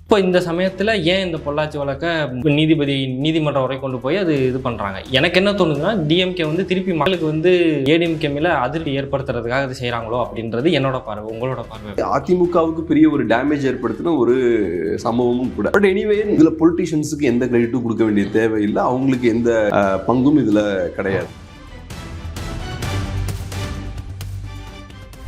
இப்போ இந்த சமயத்தில் ஏன் இந்த பொள்ளாச்சி வழக்கை நீதிமன்றம் வரை கொண்டு போய் அது இது பண்ணுறாங்க? எனக்கு என்ன தோணுதுன்னா, டிஎம்கே வந்து திருப்பி மக்களுக்கு வந்து ஏடிஎம்கே மேலே அதிருப்தி ஏற்படுத்துறதுக்காக இது செய்கிறாங்களோ அப்படின்றது என்னோட பார்வை. உங்களோட பார்வை? அதிமுகவுக்கு பெரிய ஒரு டேமேஜ் ஏற்படுத்தின ஒரு சம்பவமும் கூட. பட் எனிவே இதில் பொலிட்டிஷியன்ஸுக்கு எந்த கிரெடிட்டும் கொடுக்க வேண்டிய தேவையில்லை, அவங்களுக்கு எந்த பங்கும் இதில் கிடையாது.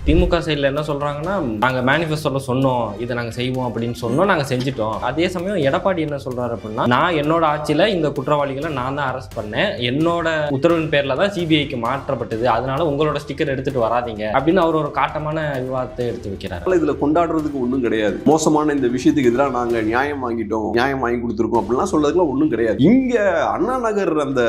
திமுக சைடில் என்ன சொல்கிறாங்கன்னா, நாங்கள் மேனிஃபெஸ்டோவில் சொன்னோம் இதை நாங்கள் செய்வோம் அப்படின்னு சொன்னோம், நாங்கள் செஞ்சுட்டோம். அதே சமயம் எடப்பாடி என்ன சொல்கிறாரு அப்படின்னா, நான் என்னோட ஆட்சியில் இந்த குற்றவாளிகளை நான் தான் அரெஸ்ட் பண்ணேன், என்னோட உத்தரவின் பேரில் தான் சிபிஐக்கு மாற்றப்பட்டது, அதனால உங்களோட ஸ்டிக்கர் எடுத்துகிட்டு வராதிங்க அப்படின்னு அவர் ஒரு காட்டமான விவாதத்தை எடுத்து வைக்கிறார். இதில் கொண்டாடுறதுக்கு ஒன்றும் கிடையாது. மோசமான இந்த விஷயத்துக்கு எதிராக நாங்கள் நியாயம் வாங்கிட்டோம், நியாயம் வாங்கி கொடுத்துருக்கோம் அப்படிலாம் சொல்றதுக்குலாம் ஒன்றும் கிடையாது. இங்கே அண்ணா நகர் அந்த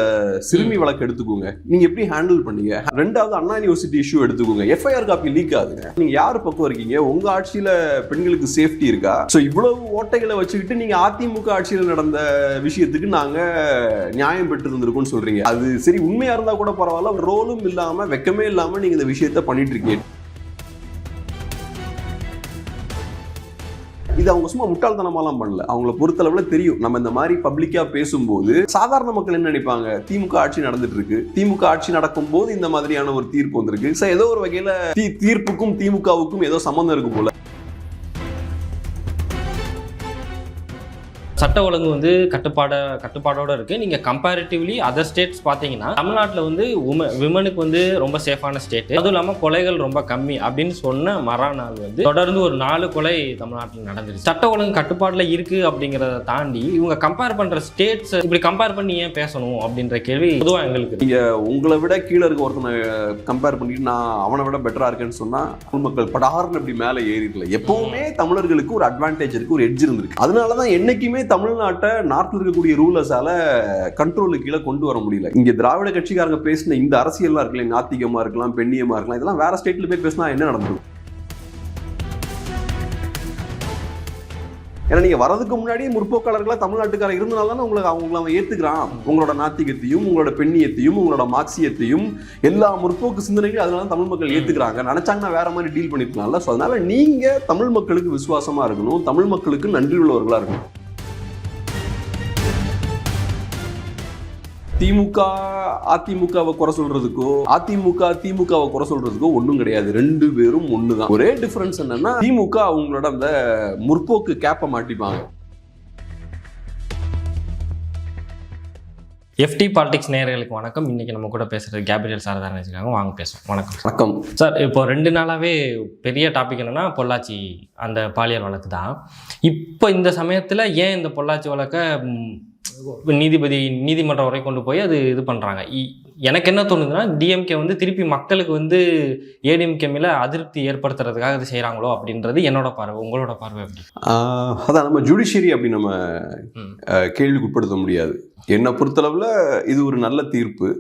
சிறுமி வழக்கு எடுத்துக்கோங்க, நீங்கள் எப்படி ஹேண்டில் பண்ணீங்க? ரெண்டாவது அண்ணா யூனிவர்சிட்டி இஷ்யூ எடுத்துக்கோங்க, எஃப்ஐஆர் காப்பி லீக் ஆகுதுங்க. நீங்க யாரு பக்கம் இருக்கீங்க? உங்க ஆட்சியில பெண்களுக்கு சேஃப்டி இருக்கா? சோ இவ்வளவு ஓட்டைகளை வச்சுக்கிட்டு நீங்க அதிமுக ஆட்சியில நடந்த விஷயத்துக்கு நாங்க நியாயம் பெற்று இருந்திருக்கோம்னு சொல்றீங்க. அது சரி, உண்மையா இருந்தா கூட பரவாயில்ல, ரோலும் இல்லாம வெக்கமே இல்லாம நீங்க இந்த விஷயத்த பண்ணிட்டு இருக்கீங்க. இது அவங்க சும்மா முட்டாள்தனமாலாம் பண்ணல. அவங்கள பொறுத்தளவுல தெரியும், நம்ம இந்த மாதிரி பப்ளிக்கா பேசும்போது சாதாரண மக்கள் என்ன நினைப்பாங்க, திமுக ஆட்சி நடந்துட்டு இருக்கு, திமுக ஆட்சி நடக்கும் போது இந்த மாதிரியான ஒரு தீர்ப்பு வந்திருக்கு, ஏதோ ஒரு வகையில தீர்ப்புக்கும் திமுகவுக்கும் ஏதோ சம்பந்தம் இருக்கு போல. சட்ட ஒழுங்கு வந்து கட்டுப்பாடோட இருக்கு. நீங்க கம்பேரிட்டிவ்லி அதர் ஸ்டேட்ஸ் பாத்தீங்கன்னா, தமிழ்நாட்டில் வந்து விமனுக்கு வந்து ரொம்ப சேஃபான ஸ்டேட், அதுவும் இல்லாமல் கொலைகள் ரொம்ப கம்மி அப்படின்னு சொன்ன மறுநாள் வந்து தொடர்ந்து ஒரு 4 கொலை தமிழ்நாட்டில் நடந்துருச்சு. சட்ட ஒழுங்கு கட்டுப்பாடுல இருக்கு அப்படிங்கிறத தாண்டி இவங்க கம்பேர் பண்ற ஸ்டேட்ஸ் இப்படி கம்பேர் பண்ணி ஏன் பேசணும் அப்படின்ற கேள்வி பொதுவாக எங்களுக்கு. நீங்க உங்களை விட கீழே இருக்க ஒருத்தனை கம்பேர் பண்ணிட்டு நான் அவனை விட பெட்டரா இருக்கேன்னு சொன்னா மக்கள் படார்னு அப்படி மேலே ஏறிடல. எப்பவுமே தமிழர்களுக்கு ஒரு அட்வான்டேஜ் இருக்கு, ஒரு எட்ஜ் இருந்திருக்கு. அதனாலதான் என்னைக்குமே தமிழ்நாட்டை நாட்டில் இருக்கக்கூடிய ரூலர்ஸால கண்ட்ரோலுக்கு கீழே கொண்டு வர முடியல. இங்க திராவிட கட்சிக்காரங்க பேசின இந்த அரசியல்லாம் இருக்கலாம், நாத்திகமா இருக்கலாம், பெண்ணியமா இருக்கலாம், இதெல்லாம் வேற ஸ்டேட்ல போய் பேசினா என்ன நடந்துடும்? ஏன்னா நீங்க வரதுக்கு முன்னாடி முற்போக்காளர்களா தமிழ்நாட்டுக்காரர் இருந்தனால தானே அவங்களை ஏத்துக்கிறான். உங்களோட நாத்திகத்தையும், உங்களோட பெண்ணியத்தையும், உங்களோட மார்க்சியத்தையும், எல்லா முற்போக்கு சிந்தனைகளும் அதனால தமிழ் மக்கள் ஏத்துக்கிறாங்க. நினைச்சாங்கன்னா வேற மாதிரி டீல் பண்ணிருக்கலாம்ல. ஸோ அதனால நீங்க தமிழ் மக்களுக்கு விசுவாசமா இருக்கணும், தமிழ் மக்களுக்கு நன்றி உள்ளவர்களா இருக்கணும். திமுக அதிமுகவை குறை சொல்றதுக்கோ, அதிமுக திமுகவை குறை சொல்றதுக்கோ ஒன்றும் கிடையாது. 2 பேரும் ஒண்ணுதான். ஒரே டிஃபரன்ஸ் என்னன்னா, திமுக அவங்களோட அந்த முற்போக்கு கேப்பை மாட்டிப்பாங்க. எஃப்டி பாலிடிக்ஸ் நேயர்களுக்கு வணக்கம். இன்னைக்கு நம்ம கூட பேசுறது கேப்ரியல் சார் தான் நினைச்சிருக்காங்க. வாங்க பேசுவோம். வணக்கம். வணக்கம் சார். இப்போ 2 நாளாவே பெரிய டாபிக் என்னன்னா, பொள்ளாச்சி அந்த பாலியல் வழக்கு தான். இப்போ இந்த சமயத்தில் ஏன் இந்த பொள்ளாச்சி வழக்கை நீதிமன்றம் வரை கொண்டு போய் அது இது பண்ணுறாங்க? எனக்கு என்ன தோணுதுன்னா, டிஎம்கே வந்து திருப்பி மக்களுக்கு வந்து ஏடிஎம்கே மேலே அதிருப்தி ஏற்படுத்துறதுக்காக இது செய்கிறாங்களோ அப்படின்றது என்னோட பார்வை. உங்களோட பார்வை எப்படி? அதான் நம்ம ஜுடிஷியரி அப்படி நம்ம கேள்விக்கு உட்படுத்த முடியாது. என்னை பொறுத்தளவில் இது ஒரு நல்ல தீர்ப்பு.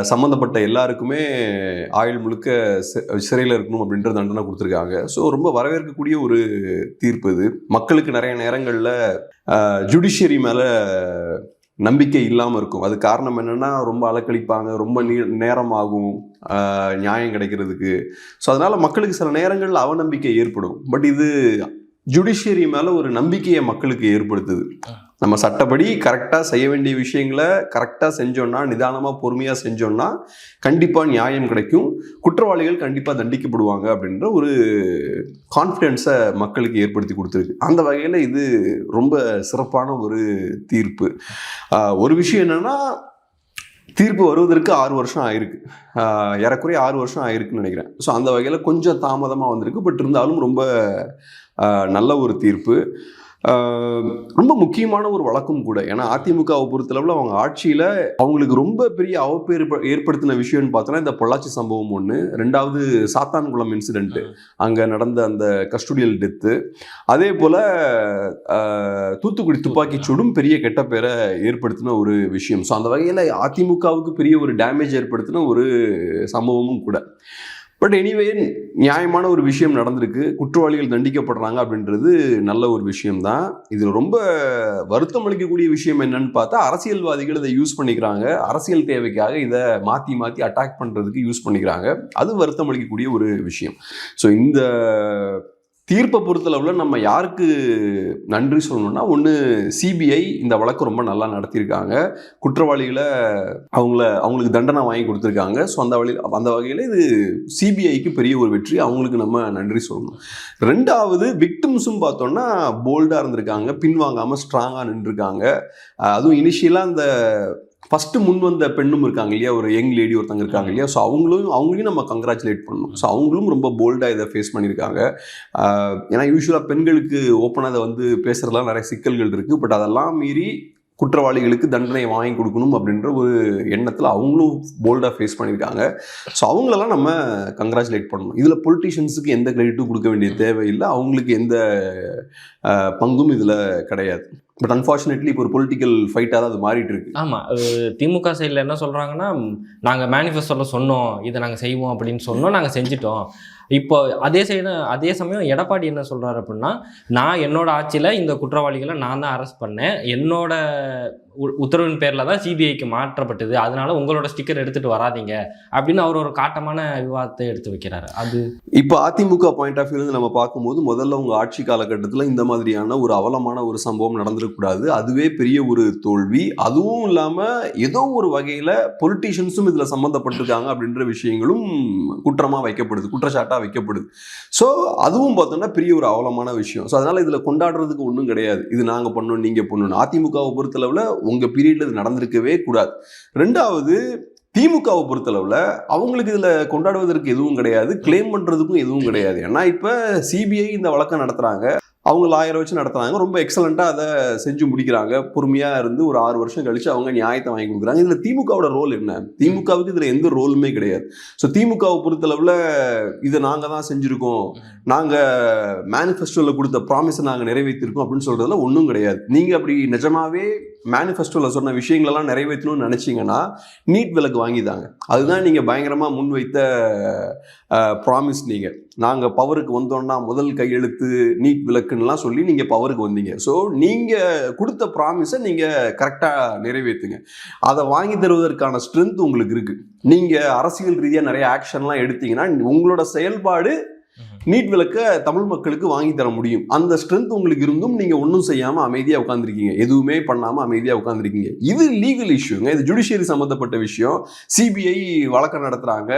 சம்மந்தப்பட்ட எல்லாருக்குமே ஆயுள் முழுக்க சிறையில் இருக்கணும் அப்படின்ற தண்டனை கொடுத்துருக்காங்க. ஸோ ரொம்ப வரவேற்கக்கூடிய ஒரு தீர்ப்பு இது. மக்களுக்கு நிறைய நேரங்களில் ஜுடிஷியரி மேலே நம்பிக்கை இல்லாமல் இருக்கும். அது காரணம் என்னென்னா, ரொம்ப அலக்கழிப்பாங்க, ரொம்ப நேரம் ஆகும் நியாயம் கிடைக்கிறதுக்கு. ஸோ அதனால் மக்களுக்கு சில நேரங்களில் அவநம்பிக்கை ஏற்படும். பட் இது ஜுடிஷியரி மேலே ஒரு நம்பிக்கையை மக்களுக்கு ஏற்படுத்துது. நம்ம சட்டப்படி கரெக்டாக செய்ய வேண்டிய விஷயங்களை கரெக்டாக செஞ்சோன்னா, நிதானமாக பொறுமையாக செஞ்சோன்னா கண்டிப்பாக நியாயம் கிடைக்கும், குற்றவாளிகள் கண்டிப்பாக தண்டிக்கப்படுவாங்க அப்படின்ற ஒரு கான்ஃபிடென்ஸை மக்களுக்கு ஏற்படுத்தி கொடுத்துருக்கு. அந்த வகையில் இது ரொம்ப சிறப்பான ஒரு தீர்ப்பு. ஒரு விஷயம் என்னென்னா, தீர்ப்பு வருவதற்கு 6 வருஷம் ஆயிருக்கு, ஏறக்குறைய 6 வருஷம் ஆயிருக்குன்னு நினைக்கிறேன். ஸோ அந்த வகையில் கொஞ்சம் தாமதமாக வந்திருக்கு. பட் இருந்தாலும் ரொம்ப நல்ல ஒரு தீர்ப்பு. ரொம்ப முக்கியமான ஒரு வழக்கும் கூட. ஏன்னா அதிமுகவை பொறுத்தளவில் அவங்க ஆட்சியில் அவங்களுக்கு ரொம்ப பெரிய அவப்பேறு ஏற்படுத்தின விஷயம்னு பார்த்தோன்னா இந்த பொள்ளாச்சி சம்பவம் ஒன்று, 2வது சாத்தான்குளம் இன்சிடென்ட், அங்கே நடந்த அந்த கஸ்டோடியல் டெத்து, அதே போல் தூத்துக்குடி துப்பாக்கிச்சூடும் பெரிய கெட்ட பேரை ஏற்படுத்தின ஒரு விஷயம். ஸோ அந்த வகையில் அதிமுகவுக்கு பெரிய ஒரு டேமேஜ் ஏற்படுத்தின ஒரு சம்பவமும் கூட. பட் எனிவே நியாயமான ஒரு விஷயம் நடந்திருக்கு, குற்றவாளிகள் தண்டிக்கப்படுறாங்க அப்படின்றது நல்ல ஒரு விஷயம்தான். இதில் ரொம்ப வருத்தம் அளிக்கக்கூடிய விஷயம் என்னன்னு பார்த்தா, அரசியல்வாதிகள் இதை யூஸ் பண்ணிக்கிறாங்க, அரசியல் தேவைக்காக இதை மாற்றி மாற்றி அட்டாக் பண்ணுறதுக்கு யூஸ் பண்ணிக்கிறாங்க. அது வருத்தம் அளிக்கக்கூடிய ஒரு விஷயம். ஸோ இந்த தீர்ப்பை பொறுத்தளவில் நம்ம யாருக்கு நன்றி சொல்லணும்னா, ஒன்று சிபிஐ இந்த வழக்கு ரொம்ப நல்லா நடத்தியிருக்காங்க, குற்றவாளிகளை அவங்களுக்கு தண்டனை வாங்கி கொடுத்துருக்காங்க. ஸோ அந்த வகையில் இது சிபிஐக்கு பெரிய ஒரு வெற்றி, அவங்களுக்கு நம்ம நன்றி சொல்லணும். ரெண்டாவது விக்டிம்ஸும் பார்த்தோம்னா போல்டாக இருந்திருக்காங்க, பின்வாங்காமல் ஸ்ட்ராங்காக நின்றுருக்காங்க. அதுவும் இனிஷியலாக அந்த ஃபஸ்ட்டு முன் வந்த பெண்ணும் இருக்காங்க இல்லையா, ஒரு யங் லேடி ஒருத்தங்க இருக்காங்க இல்லையா, ஸோ அவங்களையும் நம்ம கங்க்ராச்சுலேட் பண்ணணும். ஸோ அவங்களும் ரொம்ப போல்டாக இதை ஃபேஸ் பண்ணியிருக்காங்க. ஏன்னா யூஸ்வலாக பெண்களுக்கு ஓப்பனாக அதை வந்து பேசுகிறதுலாம் நிறைய சிக்கல்கள் இருக்குது. பட் அதெல்லாம் மீறி குற்றவாளிகளுக்கு தண்டனை வாங்கி கொடுக்கணும் அப்படின்ற ஒரு எண்ணத்தில் அவங்களும் போல்டாக ஃபேஸ் பண்ணியிருக்காங்க. ஸோ அவங்களெல்லாம் நம்ம கங்க்ராச்சுலேட் பண்ணணும். இதில் பொலிட்டீஷியன்ஸுக்கு எந்த கிரெடிட்டும் கொடுக்க வேண்டிய தேவையில்லை, அவங்களுக்கு எந்த பங்கும் இதில் கிடையாது. பட் அன்ஃபார்ச்சுனேட்லி இப்போ ஒரு பொலிட்டிக்கல் ஃபைட்டாக தான் அது மாறிட்டு இருக்கு. ஆமாம், திமுக சைடில் என்ன சொல்கிறாங்கன்னா, நாங்கள் மேனிஃபெஸ்டோவில் சொன்னோம் இதை நாங்கள் செய்வோம் அப்படின்னு சொன்னோம், நாங்கள் செஞ்சிட்டோம். இப்போ அதே சமயம் எடப்பாடி என்ன சொல்கிறாரு அப்படின்னா, நான் என்னோட ஆட்சியில் இந்த குற்றவாளிகளை நான் தான் அரெஸ்ட் பண்ணேன், என்னோட உத்தரவின் பேரில் தான் சிபிஐக்கு மாற்றப்பட்டது, அதனால உங்களோட ஸ்டிக்கர் எடுத்துகிட்டு வராதிங்க அப்படின்னு அவர் ஒரு காட்டமான விவாதத்தை எடுத்து வைக்கிறாரு. அது இப்போ அதிமுக பாயிண்ட் ஆஃப் வியூலேருந்து நம்ம பார்க்கும்போது, முதல்ல உங்கள் ஆட்சி காலகட்டத்தில் இந்த மாதிரியான ஒரு அவலமான ஒரு சம்பவம் நடந்துடக்கூடாது, அதுவே பெரிய ஒரு தோல்வி. அதுவும் இல்லாமல் ஏதோ ஒரு வகையில் பொலிட்டீஷியன்ஸும் இதில் சம்மந்தப்பட்டிருக்காங்க அப்படின்ற விஷயங்களும் குற்றமாக வைக்கப்படுது, குற்றச்சாட்டாக வைக்கப்படுது. ஸோ அதுவும் பார்த்தோம்னா பெரிய ஒரு அவலமான விஷயம். ஸோ அதனால் இதில் கொண்டாடுறதுக்கு ஒன்றும் கிடையாது, இது நாங்கள் பண்ணோம் நீங்கள் பண்ணணும். அதிமுகவை பொறுத்தளவில் உங்கள் பீரியடில் இது நடந்திருக்கவே கூடாது. ரெண்டாவது, திமுகவை பொறுத்தளவில் அவங்களுக்கு இதில் கொண்டாடுவதற்கு எதுவும் கிடையாது, கிளைம் பண்ணுறதுக்கும் எதுவும் கிடையாது. ஏன்னா இப்போ சிபிஐ இந்த வழக்கம் நடத்துகிறாங்க, அவங்க லாயரை வச்சு நடத்துகிறாங்க, ரொம்ப எக்ஸலண்ட்டாக அதை செஞ்சு முடிக்கிறாங்க. பொறுமையாக இருந்து ஒரு 6 வருஷம் கழித்து அவங்க நியாயத்தை வாங்கி கொடுக்குறாங்க. இதில் திமுகவோட ரோல் என்ன? திமுகவுக்கு இதில் எந்த ரோலுமே கிடையாது. ஸோ திமுகவை பொறுத்தளவில் இதை நாங்கள் தான் செஞ்சுருக்கோம், நாங்கள் மேனிஃபெஸ்டோவில் கொடுத்த ப்ராமிஸை நாங்கள் நிறைவேற்றிருக்கோம் அப்படின்னு சொல்கிறதுல ஒன்றும் கிடையாது. நீங்கள் அப்படி நிஜமாவே மேனிஃபெஸ்டோவில் சொன்ன விஷயங்களெல்லாம் நிறைவேற்றணும்னு நினச்சிங்கன்னா நீட் விலக்கு வாங்கிதாங்க. அதுதான் நீங்கள் பயங்கரமாக முன்வைத்த ப்ராமிஸ். நீங்கள் நாங்கள் பவருக்கு வந்தோன்னா முதல் கையெழுத்து நீட் விலக்குன்னெலாம் சொல்லி நீங்கள் பவருக்கு வந்தீங்க. ஸோ நீங்கள் கொடுத்த ப்ராமிஸை நீங்கள் கரெக்டாக நிறைவேற்றுங்க. அதை வாங்கி தருவதற்கான ஸ்ட்ரென்த் உங்களுக்கு இருக்குது. நீங்கள் அரசியல் ரீதியாக நிறைய ஆக்ஷன்லாம் எடுத்தீங்கன்னா உங்களோட செயல்பாடு நீட் விலக்க தமிழ் மக்களுக்கு வாங்கி தர முடியும். அந்த ஸ்ட்ரென்த் உங்களுக்கு இருந்தும் நீங்க ஒன்றும் செய்யாம அமைதியா உட்காந்துருக்கீங்க, எதுவுமே பண்ணாம அமைதியா உட்காந்துருக்கீங்க. இது லீகல் இஷ்யூங்க, இது ஜுடிஷியரி சம்பந்தப்பட்ட விஷயம். சிபிஐ வழக்கம் நடத்துறாங்க,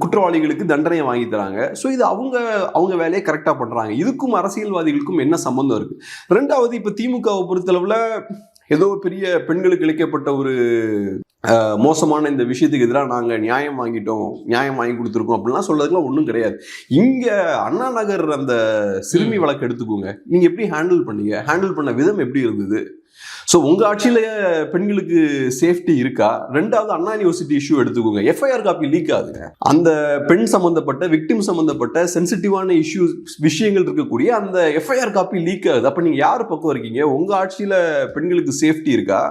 குற்றவாளிகளுக்கு தண்டனையை வாங்கி தராங்க. ஸோ இது அவங்க வேலையை கரெக்டாக பண்ணுறாங்க. இதுக்கும் அரசியல்வாதிகளுக்கும் என்ன சம்பந்தம் இருக்கு? ரெண்டாவது, இப்போ திமுகவை பொறுத்தளவில் ஏதோ பெரிய பெண்களுக்கு இழைக்கப்பட்ட ஒரு மோசமான இந்த விஷயத்துக்கு எதிராக நாங்கள் நியாயம் வாங்கிட்டோம், நியாயம் வாங்கி கொடுத்துருக்கோம் அப்படின்லாம் சொல்றதுக்குலாம் ஒன்றும் கிடையாது. இங்கே அண்ணா நகர் அந்த சிறுமி வழக்கு எடுத்துக்கோங்க, நீங்கள் எப்படி ஹேண்டில் பண்ணீங்க, ஹேண்டில் பண்ண விதம் எப்படி இருந்தது? ஸோ உங்கள் ஆட்சியில் பெண்களுக்கு சேஃப்டி இருக்கா? ரெண்டாவது, அண்ணா யூனிவர்சிட்டி இஷ்யூ எடுத்துக்கோங்க, எஃப்ஐஆர் காப்பி லீக் ஆகுதுங்க. அந்த பெண் சம்மந்தப்பட்ட விக்டிம் சம்மந்தப்பட்ட சென்சிட்டிவான விஷயங்கள் இருக்கக்கூடிய அந்த எஃப்ஐஆர் காப்பி லீக் ஆகுது. அப்போ நீங்கள் யார் பக்கம் இருக்கீங்க? உங்கள் ஆட்சியில் பெண்களுக்கு சேஃப்டி இருக்கா?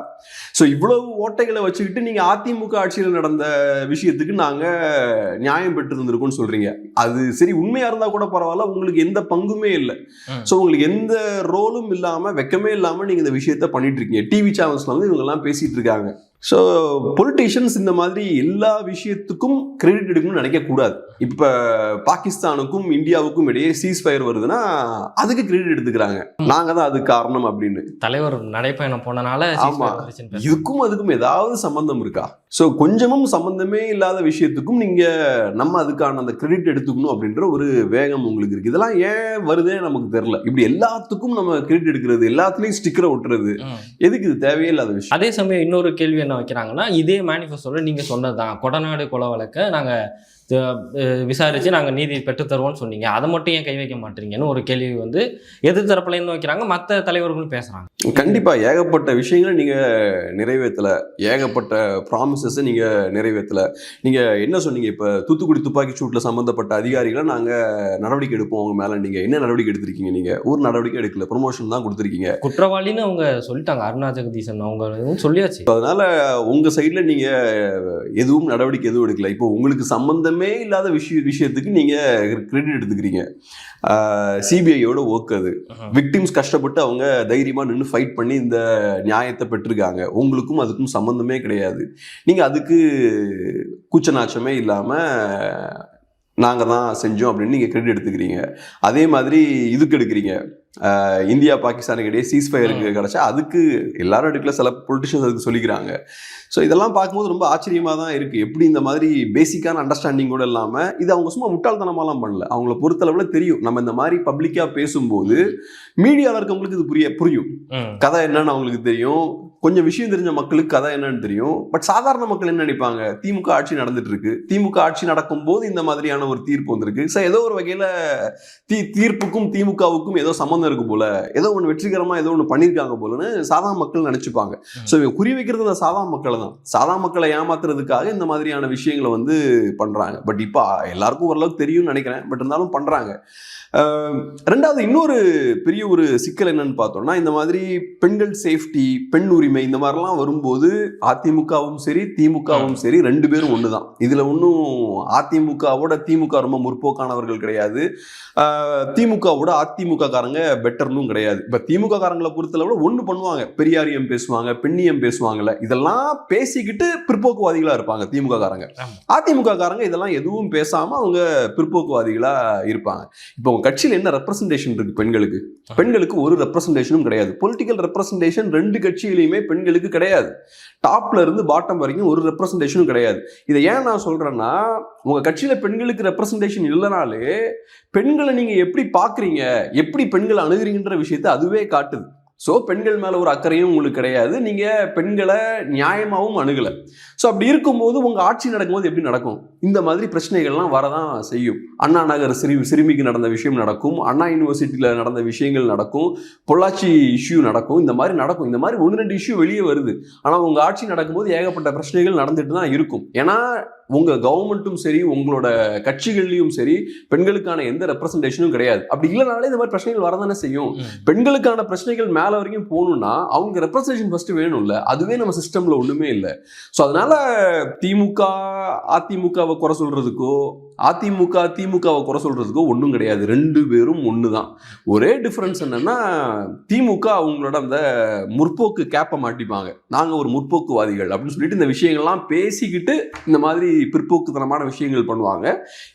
ஸோ இவ்வளவு ஓட்டைகளை வச்சுக்கிட்டு நீங்கள் அதிமுக ஆட்சியில் நடந்த விஷயத்துக்கு நாங்கள் நியாயம் பெற்றிருந்திருக்கோம்னு சொல்கிறீங்க. அது சரி, உண்மையாக இருந்தால் கூட பரவாயில்ல, உங்களுக்கு எந்த பங்குமே இல்லை. ஸோ உங்களுக்கு எந்த ரோலும் இல்லாமல், வெக்கமே இல்லாமல் நீங்கள் இந்த விஷயத்த பண்ணிட்டு இருக்கீங்க. டிவி சேனல்ஸ்ல வந்து இவங்கெல்லாம் பேசிட்டு இருக்காங்க. ஸோ பொலிட்டீஷியன்ஸ் இந்த மாதிரி எல்லா விஷயத்துக்கும் கிரெடிட் எடுக்கணும்னு நினைக்கக்கூடாது. இப்போ பாகிஸ்தானுக்கும் இந்தியாவுக்கும் இடையே சீஸ்ஃபயர் வருதுன்னா அதுக்கு கிரெடிட் எடுத்துக்கிறாங்க, நாங்கள் தான் அதுக்கு காரணம் அப்படின்னு. தலைவர் நடைப்பயணம் போனனால. ஆமாம், இதுக்கும் அதுக்கும் ஏதாவது சம்பந்தம் இருக்கா? ஸோ கொஞ்சமும் சம்பந்தமே இல்லாத விஷயத்துக்கும் நீங்கள் நம்ம அதுக்கான அந்த கிரெடிட் எடுத்துக்கணும் அப்படின்ற ஒரு வேகம் உங்களுக்கு இருக்குது. இதெல்லாம் ஏன் வருதே நமக்கு தெரியல. இப்படி எல்லாத்துக்கும் நம்ம கிரெடிட் எடுக்கிறது, எல்லாத்துலேயும் ஸ்டிக்கரை ஒட்டுறது, எதுக்கு? இது தேவையே இல்லாத விஷயம். அதே சமயம் இன்னொரு கேள்வி என்ன வைக்கிறாங்கன்னா, இதே மேனிஃபெஸ்டோல நீங்க சொன்னதுதான் கொடநாடு கொலை வழக்க நாங்க விசாரிச்சு நாங்கள் நீதி பெற்றுத்தருவோம்னு சொன்னீங்க, அதை மட்டும் ஏன் கை வைக்க மாட்டீங்கன்னு ஒரு கேள்வி வந்து எதிர்த்தரப்புலேருந்து வைக்கிறாங்க, மற்ற தலைவர்களும் பேசுகிறாங்க. கண்டிப்பாக ஏகப்பட்ட விஷயங்களை நீங்கள் நிறைவேற்றலை, ஏகப்பட்ட ப்ராமிசஸை நீங்கள் நிறைவேற்றலை. நீங்கள் என்ன சொன்னீங்க? இப்போ தூத்துக்குடி துப்பாக்கி சூட்டில் சம்மந்தப்பட்ட அதிகாரிகளை நாங்கள் நடவடிக்கை எடுப்போம் அவங்க மேலே. நீங்கள் என்ன நடவடிக்கை எடுத்திருக்கீங்க? நீங்கள் ஒரு நடவடிக்கை எடுக்கல, ப்ரொமோஷன் தான் கொடுத்துருக்கீங்க. குற்றவாளின்னு அவங்க சொல்லிட்டாங்க, அருணா ஜெகதீசன் அவங்க சொல்லியாச்சு. அதனால் உங்கள் சைடில் நீங்கள் எதுவும் நடவடிக்கை எதுவும் எடுக்கல. இப்போ உங்களுக்கு சம்பந்தமே இல்லாத விஷயத்துக்கு நீங்க கிரெடிட் எடுத்துக்கிறீங்க. சிபிஐயோட ஒர்க் அது. விக்டிம்ஸ் கஷ்டப்பட்டு அவங்க தைரியமா நின்று ஃபைட் பண்ணி இந்த நியாயத்தை பெற்றிருக்காங்க. உங்களுக்கும் அதுக்கும் சம்பந்தமே கிடையாது. நீங்க அதுக்கு கூச்சநாச்சமே இல்லாம நாங்கள் தான் செஞ்சோம் அப்படின்னு நீங்கள் கிரெடிட் எடுத்துக்கிறீங்க. அதே மாதிரி இதுக்கு எடுக்கிறீங்க, இந்தியா பாகிஸ்தானுக்கு இடையே சீஸ்ஃபயருக்கு கிடச்சா அதுக்கு எல்லாரும் எடுக்கல, சில பொலிட்டிஷியன்ஸ் அதுக்கு சொல்லிக்கிறாங்க. ஸோ இதெல்லாம் பார்க்கும்போது ரொம்ப ஆச்சரியமாக தான் இருக்குது. எப்படி இந்த மாதிரி பேசிக்கான அண்டர்ஸ்டாண்டிங் கூட இல்லாமல், இது அவங்க சும்மா முட்டாள்தனமாலாம் பண்ணல. அவங்கள பொறுத்தளவில் தெரியும், நம்ம இந்த மாதிரி பப்ளிக்காக பேசும்போது மீடியாவில் இருக்கவங்களுக்கு இது புரியும். கதை என்னன்னு அவங்களுக்கு தெரியும், கொஞ்சம் விஷயம் தெரிஞ்ச மக்களுக்கு கதை என்னன்னு தெரியும். பட் சாதாரண மக்கள் என்ன நினைப்பாங்க, திமுக ஆட்சி நடந்துட்டு இருக்கு, திமுக ஆட்சி நடக்கும்போது இந்த மாதிரியான ஒரு தீர்ப்பு வந்திருக்கு, ஸோ ஏதோ ஒரு வகையில் தீர்ப்புக்கும் திமுகவுக்கும் ஏதோ சம்மந்தம் இருக்கு போல, ஏதோ ஒன்று வெற்றிகரமாக ஏதோ ஒன்று பண்ணியிருக்காங்க போலன்னு சாதாரண மக்கள் நினைச்சுப்பாங்க. ஸோ குறி வைக்கிறது அந்த சாதாரண மக்களை தான், சாதாரண மக்களை ஏமாத்துறதுக்காக இந்த மாதிரியான விஷயங்களை வந்து பண்றாங்க. பட் இப்போ எல்லாருக்கும் ஓரளவுக்கு தெரியும்னு நினைக்கிறேன், பட் இருந்தாலும் பண்றாங்க. ரெண்டாவது இன்னொரு பெரிய ஒரு சிக்கல் என்னன்னு பார்த்தோம்னா, இந்த மாதிரி பெண்கள் சேஃப்டி, பெண் உரிமை இந்த மாதிரிலாம் வரும்போது அதிமுகவும் சரி திமுகவும் சரி ரெண்டு பேரும் ஒன்று தான். இதில் ஒன்றும் அதிமுகவோட திமுக ரொம்ப முற்போக்கானவர்கள் கிடையாது, திமுகவோட அதிமுக காரங்க பெட்டர்னும் கிடையாது. இப்போ திமுக காரங்களை பொறுத்தளவு ஒன்று பண்ணுவாங்க, பெரியாரியம் பேசுவாங்க, பெண்ணியம் பேசுவாங்கல்ல, இதெல்லாம் பேசிக்கிட்டு பிற்போக்குவாதிகளாக இருப்பாங்க திமுக காரங்க. அதிமுக காரங்க இதெல்லாம் எதுவும் பேசாமல் அவங்க பிற்போக்குவாதிகளாக இருப்பாங்க. இப்போ கட்சியில் என்ன ரெப்ரசன்டேஷன் இருக்கு பெண்களுக்கு? பெண்களுக்கு ஒரு ரெப்ரசன்டேஷனும் கிடையாது. பொலிட்டிக்கல் ரெப்ரசன்டேஷன் ரெண்டு கட்சியிலையுமே பெண்களுக்கு கிடையாது. டாப்ல இருந்து பாட்டம் வரைக்கும் ஒரு ரெப்ரசன்டேஷனும் கிடையாது. இதை ஏன் நான் சொல்றேன்னா, உங்க கட்சியில பெண்களுக்கு ரெப்ரசன்டேஷன் இல்லைனாலே பெண்களை நீங்க எப்படி பாக்குறீங்க, எப்படி பெண்களை அணுகுறீங்கன்ற விஷயத்தை அதுவே காட்டுது. ஸோ பெண்கள் மேலே ஒரு அக்கறையும் உங்களுக்கு கிடையாது, நீங்கள் பெண்களை நியாயமாகவும் அணுகலை. ஸோ அப்படி இருக்கும்போது உங்கள் ஆட்சி நடக்கும்போது எப்படி நடக்கும்? இந்த மாதிரி பிரச்சனைகள்லாம் வரதான் செய்யும். அண்ணா நகர் சிறுமிக்கு நடந்த விஷயம் நடக்கும், அண்ணா யூனிவர்சிட்டியில் நடந்த விஷயங்கள் நடக்கும், பொள்ளாச்சி இஷ்யூ நடக்கும், இந்த மாதிரி நடக்கும். இந்த மாதிரி 1-2 இஷ்யூ வெளியே வருது. ஆனால் உங்கள் ஆட்சி நடக்கும்போது ஏகப்பட்ட பிரச்சனைகள் நடந்துட்டு தான் இருக்கும். ஏன்னா உங்க கவர்மெண்ட்டும் சரி உங்களோட கட்சிகள்லையும் சரி பெண்களுக்கான எந்த ரெப்ரசன்டேஷனும் கிடையாது. அப்படி இல்லைனாலே இந்த மாதிரி பிரச்சனைகள் வரதானே செய்யும். பெண்களுக்கான பிரச்சனைகள் மேல வரைக்கும் போகணும்னா அவங்க ரெப்ரசன்டேஷன் ஃபர்ஸ்ட் வேணும்ல, அதுவே நம்ம சிஸ்டம்ல ஒண்ணுமே இல்லை. ஸோ அதனால திமுக அதிமுகவை குறை சொல்றதுக்கோ அதிமுக திமுகவை குறை சொல்றதுக்கோ ஒன்றும் கிடையாது. ரெண்டு பேரும் ஒன்று தான். ஒரே டிஃபரன்ஸ் என்னன்னா, திமுக அவங்களோட அந்த முற்போக்கு கேப்பை மாட்டிப்பாங்க, நாங்கள் ஒரு முற்போக்குவாதிகள் அப்படின்னு சொல்லிட்டு இந்த விஷயங்கள்லாம் பேசிக்கிட்டு இந்த மாதிரி பிற்போக்குத்தனமான விஷயங்கள் பண்ணுவாங்க.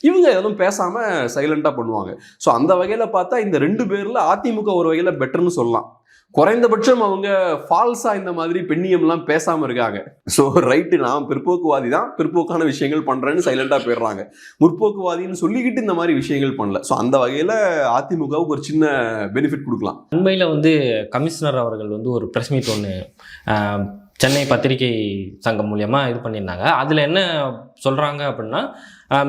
இவங்க எதுவும் பேசாம சைலண்டா பண்ணுவாங்க. ஸோ அந்த வகையில பார்த்தா இந்த ரெண்டு பேர்ல அதிமுக ஒரு வகையில பெட்டர்னு சொல்லலாம். குறைந்தபட்சம் அவங்க ஃபால்ஸா இந்த மாதிரி பெண்ணியம்லாம் பேசாம இருக்காங்க. ஸோ ரைட்டு, நான் பிற்போக்குவாதி தான், பிற்போக்கான விஷயங்கள் பண்றேன்னு சைலண்டா போயிடுறாங்க. முற்போக்குவாதின்னு சொல்லிக்கிட்டு இந்த மாதிரி விஷயங்கள் பண்ணல. ஸோ அந்த வகையில அதிமுகவுக்கு ஒரு சின்ன பெனிஃபிட் கொடுக்கலாம். உண்மையில கமிஷனர் அவர்கள் ஒரு பிரஸ் மீட் ஒன்று சென்னை பத்திரிகை சங்கம் மூலியமா இது பண்ணியிருந்தாங்க. அதில் என்ன சொல்றாங்க அப்படின்னா,